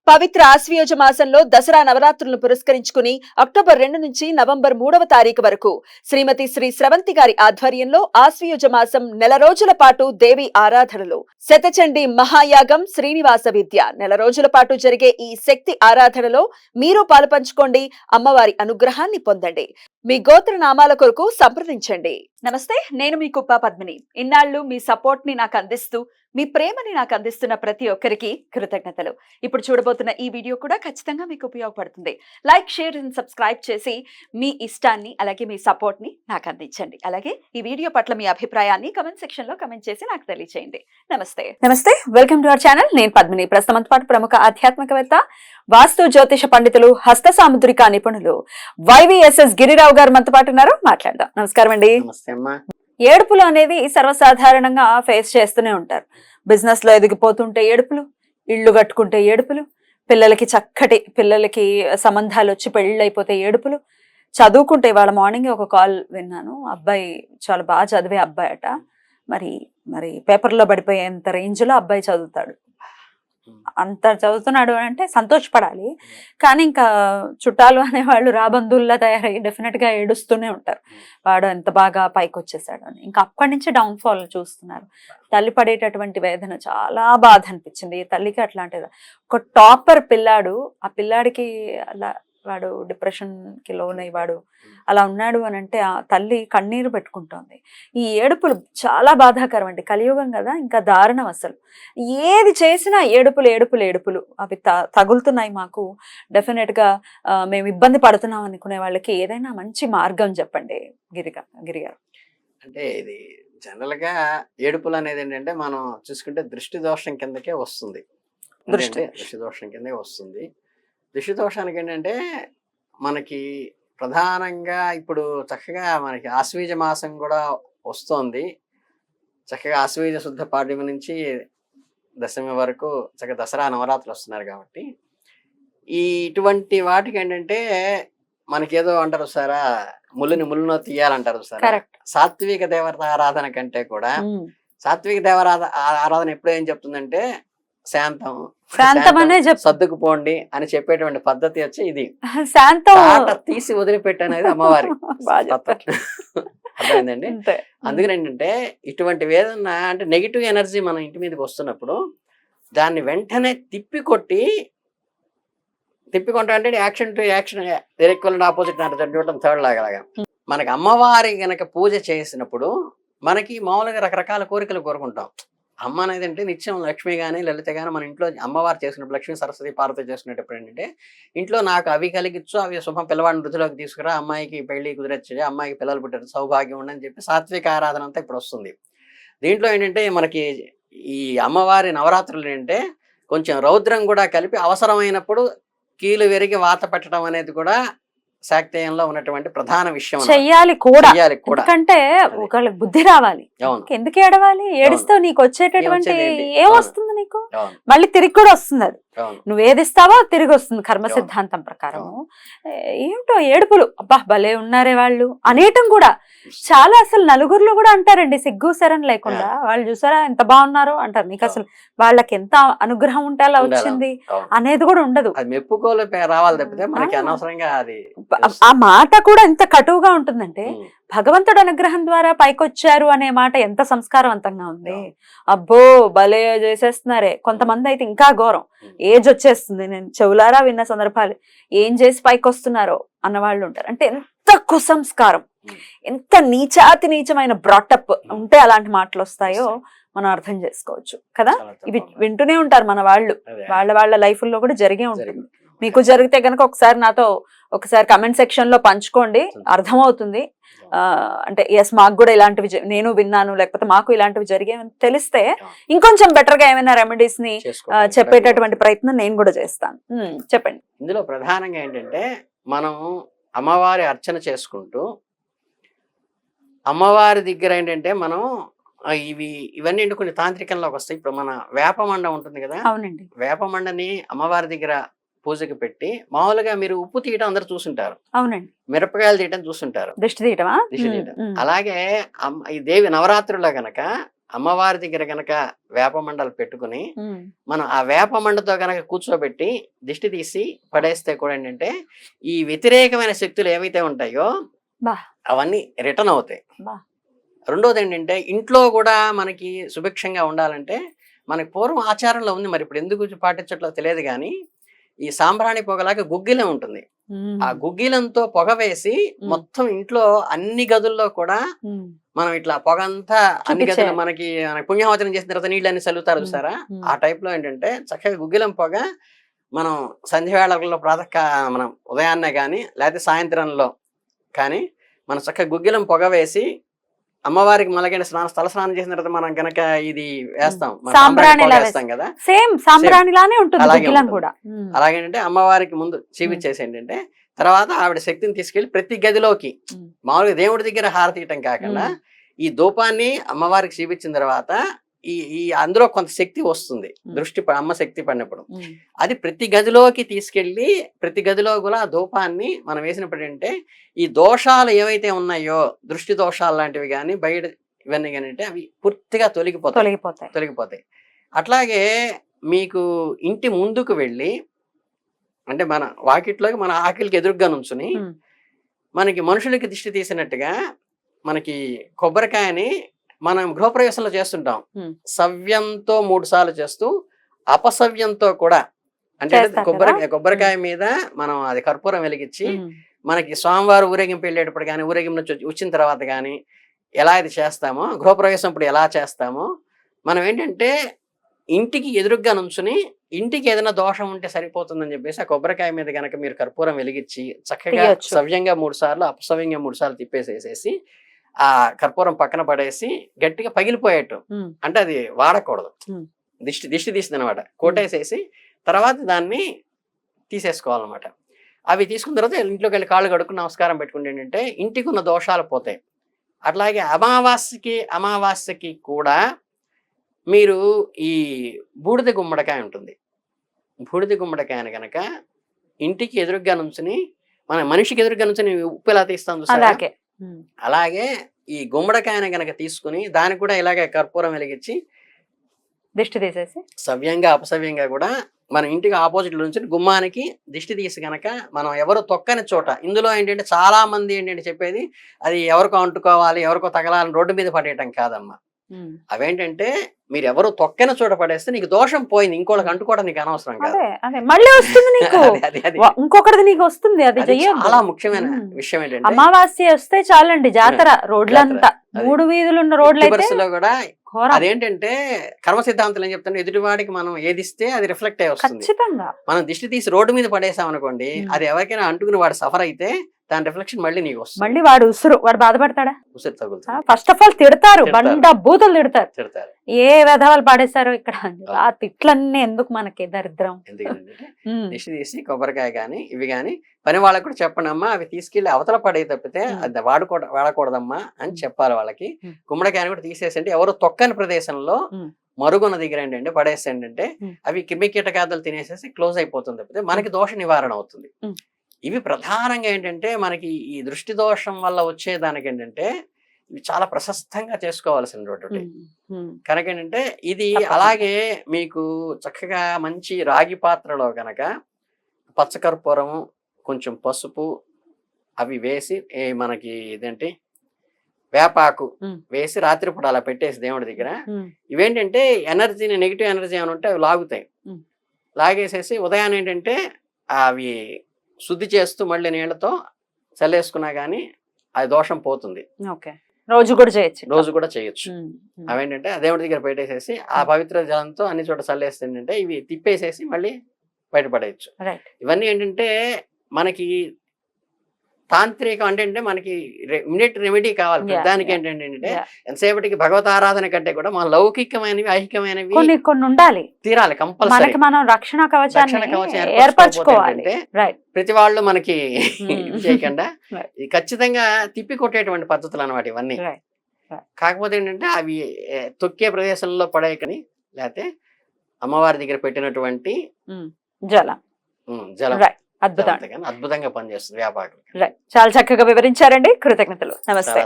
పవిత్ర ఆశ్వయుజ మాసంలో దసరా నవరాత్రులను పురస్కరించుకుని అక్టోబర్ 2 నుంచి నవంబర్ 3వ తారీఖు వరకు శ్రీమతి శ్రీ స్రవంతి గారి ఆధ్వర్యంలో ఆశ్వయుజ మాసం నెల రోజుల పాటు దేవి ఆరాధనలు శతచండి మహాయాగం శ్రీనివాస విద్య నెల రోజుల పాటు జరిగే ఈ శక్తి ఆరాధనలో మీరు పాలుపంచుకోండి, అమ్మవారి అనుగ్రహాన్ని పొందండి. మీ గోత్ర నామాల కొరకు సంప్రదించండి. నమస్తే, నేను మీ కుప్ప పద్మిని. ఇన్నాళ్ళు మీ సపోర్ట్ ని నాకు అందిస్తూ మీ ప్రేమని నాకు అందిస్తున్న ప్రతి ఒక్కరికి కృతజ్ఞతలు. ఇప్పుడు చూడబోతున్న ఈ వీడియో కూడా ఖచ్చితంగా మీకు ఉపయోగపడుతుంది. లైక్, షేర్ అండ్ సబ్స్క్రైబ్ చేసి మీ ఇష్టాన్ని అలాగే మీ సపోర్ట్ ని నాకు అందించండి. అలాగే ఈ వీడియో పట్ల మీ అభిప్రాయాన్ని కమెంట్ సెక్షన్ లో కమెంట్ చేసి నాకు తెలియజేయండి. నమస్తే, వెల్కమ్ టు అవర్ ఛానల్. నేను పద్మిని. ప్రస్తుతం పాటు ప్రముఖ ఆధ్యాత్మికవేత్త, వాస్తు జ్యోతిష పండితులు, హస్త సాముద్రిక నిపుణులు వైవిఎస్ఎస్ గిరిరావు గారు మనతో పాటు ఉన్నారు. మాట్లాడదాం. నమస్కారం అండి. ఏడుపులు అనేది సర్వసాధారణంగా ఫేస్ చేస్తూనే ఉంటారు. బిజినెస్ లో ఎదిగిపోతుంటే ఏడుపులు, ఇళ్ళు కట్టుకుంటే ఏడుపులు, పిల్లలకి సంబంధాలు వచ్చి పెళ్ళిళ్ళు అయిపోతే ఏడుపులు, చదువుకుంటే ఇవాళ మార్నింగ్ ఒక కాల్ విన్నాను. అబ్బాయి చాలా బాగా చదివే అబ్బాయి అట, మరి పేపర్లో పడిపోయేంత రేంజ్ లో అబ్బాయి చదువుతాడు. అంత చదువుతున్నాడు అంటే సంతోషపడాలి, కానీ ఇంకా చుట్టాలు అనేవాళ్ళు రాబంధువుల్లా తయారయ్యి డెఫినెట్ గా ఏడుస్తూనే ఉంటారు. వాడు ఎంత బాగా పైకి వచ్చేసాడు అని. ఇంకా అప్పటి నుంచి డౌన్ ఫాల్ చూస్తున్నారు. తల్లి పడేటటువంటి వేదన చాలా బాధ అనిపించింది. తల్లికి అట్లాంటిది. ఒక టాపర్ పిల్లాడు, ఆ పిల్లాడికి అలా వాడు డిప్రెషన్ కి లోనై వాడు అలా ఉన్నాడు అని అంటే ఆ తల్లి కన్నీరు పెట్టుకుంటోంది. ఈ ఏడుపులు చాలా బాధాకరం అండి. కలియుగం కదా, ఇంకా దారుణం. అసలు ఏది చేసినా ఏడుపులు ఏడుపులు ఏడుపులు అవి తగులుతున్నాయి మాకు. డెఫినెట్ గా మేము ఇబ్బంది పడుతున్నాం అనుకునే వాళ్ళకి ఏదైనా మంచి మార్గం చెప్పండి గిరిగారు. అంటే ఇది జనరల్ గా ఏడుపులు అనేది ఏంటంటే మనం చూసుకుంటే దృష్టి దోషం కిందకే వస్తుంది. దృష్టి దోషం కిందే వస్తుంది. దృష్టి దోషానికి ఏంటంటే మనకి ప్రధానంగా ఇప్పుడు చక్కగా మనకి ఆశ్వీజ మాసం కూడా వస్తుంది. చక్కగా ఆశ్వీజ శుద్ధ పాడ్యమి నుంచి దశమి వరకు చక్కగా దసరా నవరాత్రులు వస్తున్నారు కాబట్టి ఇటువంటి వాటికి ఏంటంటే మనకేదో అంటారు సారా, ముళ్ళునో తీయాలంటారు సార్. సాత్విక దేవత ఆరాధన కంటే కూడా సాత్విక ఆరాధన ఎప్పుడు ఏం చెప్తుందంటే శాంతం సర్దుకుపోండి అని చెప్పేటువంటి పద్ధతి వచ్చి ఇది. తీసి వదిలిపెట్టు అనేది అమ్మవారి అర్థమైందండి. అందుకని ఏంటంటే ఇటువంటి వేదన అంటే నెగిటివ్ ఎనర్జీ మన ఇంటి మీదకి వస్తున్నప్పుడు దాన్ని వెంటనే తిప్పికొట్టి అంటే action to action equal opposite చూడటం థర్డ్ లాగా. మనకి అమ్మవారి గనక పూజ చేసినప్పుడు మనకి మామూలుగా రకరకాల కోరికలు కోరుకుంటాం. అమ్మ అనేది అంటే నిత్యం లక్ష్మి కానీ లలిత కానీ మన ఇంట్లో అమ్మవారు చేసినప్పుడు, లక్ష్మీ సరస్వతి పార్వతి చేసినప్పుడు ఏంటంటే ఇంట్లో నాకు అవి కలిగించు, అవి శుభం పిల్లవాడిని వృద్ధిలోకి తీసుకురా, అమ్మాయికి పెళ్లి కుదిరొచ్చు, అమ్మాయికి పిల్లలు పుట్టారు, సౌభాగ్యం ఉండని చెప్పి సాత్విక ఆరాధన అంతా ఇప్పుడు వస్తుంది. దీంట్లో ఏంటంటే మనకి ఈ అమ్మవారి నవరాత్రులు ఏంటంటే కొంచెం రౌద్రం కూడా కలిపి అవసరమైనప్పుడు కీలు విరిగి వాత పెట్టడం అనేది కూడా శాక్తేయంలో ఉన్నటువంటి ప్రధాన విషయం. చెయ్యాలి కూడా, ఎందుకంటే ఒకళ్ళకి బుద్ధి రావాలి. ఎందుకు ఏడవాలి? ఏడిస్తే నీకు వచ్చేటటువంటి ఏమొస్తుంది? నీకు మళ్ళీ తిరిగి కూడా వస్తుంది. అది నువ్వు ఏదిస్తావో తిరిగి వస్తుంది కర్మ సిద్ధాంతం ప్రకారం. ఏమిటో ఏడుపులు, అబ్బా భలే ఉన్నారే వాళ్ళు అనేయటం కూడా చాలా. అసలు నలుగురిలో కూడా అంటారండి, సిగ్గు శరం లేకుండా. వాళ్ళు చూసారా ఎంత బాగున్నారో అంటారు. నీకు అసలు వాళ్ళకి ఎంత అనుగ్రహం ఉంటే అలా వచ్చింది అనేది కూడా ఉండదు. మెప్పుకోలు రావాలి తప్పితే మనకి అనవసరంగా అది. ఆ మాట కూడా ఎంత కటువుగా ఉంటుందంటే, భగవంతుడు అనుగ్రహం ద్వారా పైకొచ్చారు అనే మాట ఎంత సంస్కారవంతంగా ఉంది. అబ్బో భలే చేసేస్తున్నారే. కొంతమంది అయితే ఇంకా ఘోరం, ఏజ్ వచ్చేస్తుంది. నేను చెవులారా విన్న సందర్భాలు, ఏం చేసి పైకి వస్తున్నారో అన్నవాళ్ళు ఉంటారు. అంటే ఎంత కుసంస్కారం, ఎంత నీచమైన బ్రాటప్ ఉంటే అలాంటి మాటలు వస్తాయో మనం అర్థం చేసుకోవచ్చు కదా. ఇవి వింటూనే ఉంటారు మన వాళ్ళు, వాళ్ళ లైఫ్ లో కూడా జరిగే ఉంటుంది. మీకు జరిగితే కనుక ఒకసారి కమెంట్ సెక్షన్ లో పంచుకోండి, అర్థమవుతుంది. అంటే ఎస్ మాకు కూడా ఇలాంటివి నేను విన్నాను, లేకపోతే మాకు ఇలాంటివి జరిగేవని తెలిస్తే ఇంకొంచెం బెటర్ గా ఏమైనా రెమెడీస్ ని చెప్పేటటువంటి ప్రయత్నం నేను కూడా చేస్తాను. చెప్పండి. ఇందులో ప్రధానంగా ఏంటంటే మనం అమ్మవారి అర్చన చేసుకుంటూ అమ్మవారి దగ్గర ఏంటంటే మనం ఇవన్నీ కొన్ని తాంత్రికంలోకి వస్తాయి. ఇప్పుడు మన వేపమండ ఉంటుంది కదా, అవునండి, వేపమండని అమ్మవారి దగ్గర పూజకి పెట్టి మామూలుగా మీరు ఉప్పు తీయటం అందరు చూసుంటారు. అవునండి. మిరపకాయలు తీయటం చూసుంటారు, దిష్టి తీయటం. అలాగే ఈ దేవి నవరాత్రుల్లో గనక అమ్మవారి దగ్గర గనక వేప మండలు పెట్టుకుని మనం ఆ వేప మండతో గనక కూర్చోబెట్టి దిష్టి తీసి పడేస్తే కూడా ఏంటంటే ఈ వ్యతిరేకమైన శక్తులు ఏవైతే ఉంటాయో అవన్నీ రిటర్న్ అవుతాయి. రెండోది ఏంటంటే ఇంట్లో కూడా మనకి సుభిక్షంగా ఉండాలంటే మనకి పూర్వం ఆచారంలో ఉంది, మరి ఇప్పుడు ఎందుకు పాటించట్లో తెలియదు కానీ ఈ సాంబ్రాణి పొగలాగా గుగ్గిలం ఉంటుంది. ఆ గుగ్గిలంతో పొగ వేసి మొత్తం ఇంట్లో అన్ని గదుల్లో కూడా మనం ఇట్లా పొగ అంతా అన్ని గదులు మనకి పుణ్యవచనం చేసిన తర్వాత నీళ్ళు అన్ని చల్లుతారు చూసారా, ఆ టైప్ లో ఏంటంటే చక్కగా గుగ్గిలం పొగ మనం సంధ్యావేళలో మనం ఉదయాన్నే కానీ లేకపోతే సాయంత్రంలో కానీ మనం చక్కగా గుగ్గిలం పొగ వేసి అమ్మవారికి మలగైన తల స్నానం చేసిన తర్వాత మనం గనక ఇది వేస్తాం వేస్తాం కదా, సేమ్ సాంబ్రాణిలానే ఉంటుంది. అలాగేంటంటే అమ్మవారికి ముందు చూపించేసి ఏంటంటే తర్వాత ఆవిడ శక్తిని తీసుకెళ్లి ప్రతి గదిలోకి మామూలుగా దేవుడి దగ్గర హారతి ఇవ్వటం కాకుండా ఈ ధూపాన్ని అమ్మవారికి చూపించిన తర్వాత ఈ అందులో కొంత శక్తి వస్తుంది, దృష్టి అమ్మ శక్తి పడినప్పుడు అది ప్రతి గదిలోకి తీసుకెళ్లి ప్రతి గదిలో కూడా ధూపాన్ని మనం వేసినప్పుడు అంటే ఈ దోషాలు ఏవైతే ఉన్నాయో దృష్టి దోషాలు లాంటివి కానీ బయట ఇవన్నీ కానీ అంటే అవి పూర్తిగా తొలగిపోతాయి. అట్లాగే మీకు ఇంటి ముందుకు వెళ్ళి అంటే మన వాకిట్లోకి మన ఆకిలికి ఎదురుగా నుంచుని మనకి మనుషులకి దిష్టి తీసినట్టుగా మనకి కొబ్బరికాయని మనం గృహప్రవేశంలో చేస్తుంటాం, సవ్యంతో 3 సార్లు చేస్తూ అపసవ్యంతో కూడా అంటే కొబ్బరికాయ మీద మనం అది కర్పూరం వెలిగించి మనకి స్వామివారు ఊరేగింపు వెళ్ళేటప్పుడు కానీ ఊరేగింపు నుంచి వచ్చిన తర్వాత కానీ ఎలా ఇది చేస్తామో గృహప్రవేశం ఇప్పుడు ఎలా చేస్తామో మనం ఏంటంటే ఇంటికి ఎదురుగ్గా నుంచుని ఇంటికి ఏదైనా దోషం ఉంటే సరిపోతుందని చెప్పేసి ఆ కొబ్బరికాయ మీద కనుక మీరు కర్పూరం వెలిగించి చక్కగా సవ్యంగా 3 సార్లు అపసవ్యంగా 3 సార్లు తిప్పేసేసేసి ఆ కర్పూరం పక్కన పడేసి గట్టిగా పగిలిపోయేట్టు అంటే అది వాడకూడదు, దిష్టి తీసింది అనమాట, కోటేసేసి తర్వాత దాన్ని తీసేసుకోవాలన్నమాట. అవి తీసుకున్న తర్వాత ఇంట్లోకి వెళ్ళి కాళ్ళు కడుక్కుని నమస్కారం పెట్టుకుంటే ఏంటంటే ఇంటికి ఉన్న దోషాలు పోతాయి. అట్లాగే అమావాస్యకి కూడా మీరు ఈ బూడిద గుమ్మడికాయ ఉంటుంది, బూడిద గుమ్మడికాయని కనుక ఇంటికి ఎదురుగ్గా నుంచుని మన మనిషికి ఎదురుగ్గా నుంచుని ఉప్పు ఎలా తీస్తాం చూసారా, అలాగే ఈ గుమ్మడికాయని గనక తీసుకుని దానికి కూడా ఇలాగే కర్పూరం వెలిగించి దిష్టి తీసేసి సవ్యంగా అపసవ్యంగా కూడా మన ఇంటికి ఆపోజిట్ నుంచి గుమ్మానికి దిష్టి తీసి గనక మనం ఎవరు తొక్కని చోట, ఇందులో ఏంటంటే చాలా మంది ఏంటంటే చెప్పేది అది ఎవరికో అంటుకోవాలి ఎవరికో తగలాలని రోడ్డు మీద పడేయటం కాదమ్మా, అవేంటంటే మీరు ఎవరు తొక్కని చోట పడేస్తే నీకు దోషం పోయింది, ఇంకోళ్ళకి అంటుకోవడం నీకు అనవసరం కాదు, మళ్ళీ వస్తుంది నీకు ఇంకొకటి నీకు వస్తుంది. అది చాలా ముఖ్యమైన విషయం ఏంటంటే అమావాస్య వస్తే చాలండి జాతర రోడ్లంతా 3 వీధులు ఉన్న రోడ్లు కూడా అదేంటంటే కర్మ సిద్ధాంతం ఏం చెప్తాను, ఎదుటివాడికి మనం ఏదిస్తే అది రిఫ్లెక్ట్ అయ్యి వస్తుంది. మనం దిష్టి తీసి రోడ్డు మీద పడేసాం అనుకోండి, అది ఎవరికైనా అంటుకుని వాడు సఫర్ అయితే దాని రిఫ్లెక్షన్ మళ్ళీ నీకు వస్తుంది. మళ్ళీ వాడు వాడు బాధపడతాడా? ఉసురు తగులుతుంది. ఫస్ట్ ఆఫ్ ఆల్ తిడతారు, బండ బూతులు తిడతారు, ఏ విధవాలు పాడేశారు ఇక్కడ, ఆ తిట్లన్నీ ఎందుకు మనకి దరిద్రం. ఎందుకంటే దిష్టి తీసి కొబ్బరికాయ కానీ ఇవి కానీ పని వాళ్ళకి కూడా చెప్పండి అమ్మా, అవి తీసుకెళ్లి అవతల పడే తప్పితే అది వాడకూడదమ్మా అని చెప్పాలి వాళ్ళకి. గుమ్మడికాయని కూడా తీసేసి ఎవరు తొక్కని ప్రదేశంలో మరుగున దగ్గర ఏంటంటే పడేసి ఏంటంటే అవి క్రిమి కీటకాదులు తినేసేసి క్లోజ్ అయిపోతుంది తప్పితే మనకి దోష నివారణ అవుతుంది. ఇవి ప్రధానంగా ఏంటంటే మనకి ఈ దృష్టి దోషం వల్ల వచ్చేదానికి ఏంటంటే ఇవి చాలా ప్రశస్తంగా చేసుకోవాల్సినటువంటి కనుక ఏంటంటే ఇది. అలాగే మీకు చక్కగా మంచి రాగి పాత్రలో కనుక పచ్చకర్పూరము కొంచెం పసుపు అవి వేసి మనకి ఇదేంటి వేపాకు వేసి రాత్రిపూట అలా పెట్టేసి దేవుడి దగ్గర ఇవేంటంటే ఎనర్జీని నెగిటివ్ ఎనర్జీ అని ఉంటే అవి లాగుతాయి, లాగేసేసి ఉదయాన్నే ఏంటంటే అవి శుద్ధి చేస్తూ మళ్ళీ నీళ్లతో చల్లేసుకున్నా గానీ అది దోషం పోతుంది. రోజు కూడా చేయొచ్చు. అవేంటంటే దేవుడి దగ్గర పెట్టేసేసి ఆ పవిత్ర జలంతో అన్ని చోట చల్లేస్తే ఏంటంటే ఇవి తిప్పేసేసి మళ్ళీ బయటపడేయచ్చు. ఇవన్నీ ఏంటంటే మనకి తాంత్రికం అంటే మనకి ఇమిడియట్ రెమెడీ కావాలి. దానికి ఏంటంటే ఎంతసేపటికి భగవత్ ఆరాధన కంటే కూడా మన లౌకికమైనవి ఐహికమైనవి కొన్ని ఉండాలి, తీరాలి కంపల్సరీ. మనం రక్షణ కవచాన్ని ఏర్పరచుకోవాలి. ప్రతి వాళ్ళు మనకి చేయకుండా ఖచ్చితంగా తిప్పి కొట్టేటువంటి పద్ధతులు అన్నమాట ఇవన్నీ. కాకపోతే ఏంటంటే అవి తొక్కే ప్రదేశంలో పడేయకని లేకపోతే అమ్మవారి దగ్గర పెట్టినటువంటి జలం అద్భుతంగా పనిచేస్తుంది వ్యాపారం. చాలా చక్కగా వివరించారండి, కృతజ్ఞతలు, నమస్తే.